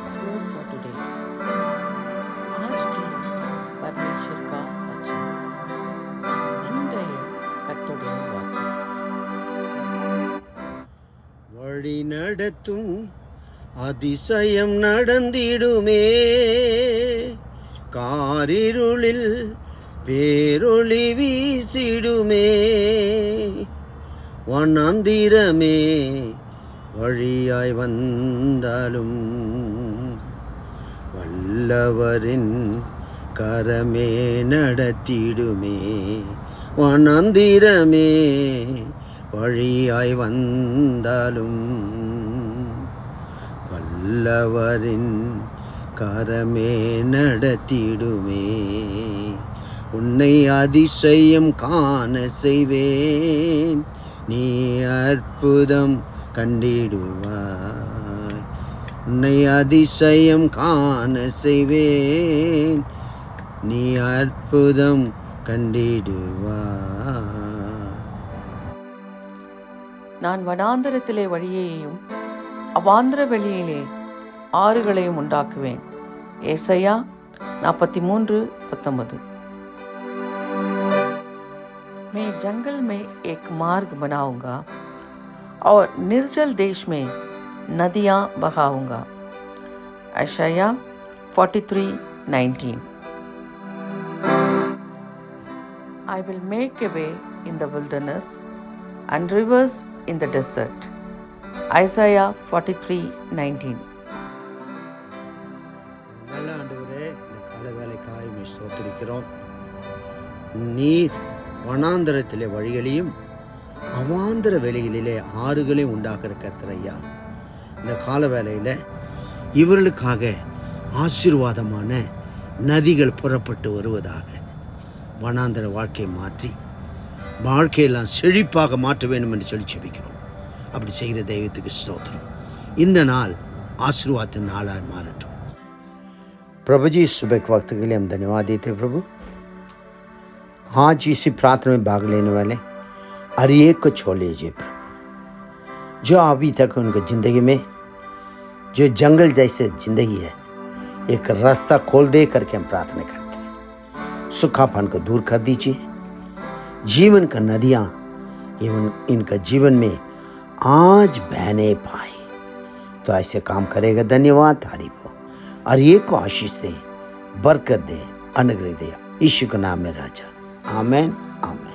God's word for today. आज के लिए परमेश्वर का वचन இன்றைய கர்த்தருடைய வார்த்தை. வழி நடத்தும் அதிசயம் நடந்திடுமே, காரிருளில் பேரொளி வீசிடுமே, வண்ணாந்திரமே வழியாய் வந்தாலும் வல்லவரின் கரமே நடத்திடுமே, வண்ணாந்திரமே வழியாய் வந்தாலும் வல்லவரின் கரமே நடத்திடுமே. உன்னை அதிசயம் காண செய்வேன், நீ அற்புதம் கண்டிடுவாய். உன்னை அதிசயம் காண செய்வேன், நீ அற்புதம் கண்டிடுவாய். நான் வனாந்தரத்திலே வழியையும் அவாந்திர வெளியிலே ஆறுகளையும் உண்டாக்குவேன். ஏசாயா 43:19. मैं जंगल में एक मार्ग बनाऊंगा और निर्जल देश में नदियां बहाऊंगा. यशाया 43:19. I will make a way in the wilderness and rivers in the desert. Isaiah 43:19. நல்ல ஆண்டவரே, இந்த கால வேலைக்காய் உம்மை ஸ்தோத்திரிக்கிறோம். நீர் வனாந்தரத்திலே வழிகளையும் அவாந்தர வெளிகளிலே ஆறுகளையும் உண்டாக்குற கர்த்தர் ஐயா. இந்த கால வேலையில் இவர்களுக்காக ஆசீர்வாதமான நதிகள் புறப்பட்டு வருவதாக, வனாந்தர வாழ்க்கையை மாற்றி வாழ்க்கையெல்லாம் செழிப்பாக மாற்ற வேண்டும் என்று சொல்லி செபிக்கிறோம். அப்படி செய்கிற தெய்வத்துக்கு ஸ்தோத்திரம். இந்த நாள் आशीर्वाद नाला मारटो। प्रभु जी सुबह के वक्त के लिए हम धन्यवाद देते प्रभु। आज इसी प्रार्थना में भाग लेने वाले हर एक को छोड़ लीजिए प्रभु, जो अभी तक उनकी ज़िंदगी में जो जंगल जैसे ज़िंदगी है, एक रास्ता खोल दे करके हम प्रार्थना करते हैं। सूखापन को दूर कर दीजिए, जीवन का नदियाँ इनका जीवन में आज बहने पाए, तो ऐसे काम करेगा। धन्यवाद, तारीफ हो। और ये को आशीष दे, बरकत दे, अनुग्रह दे, यीशु के नाम में राजा। आमेन आमेन।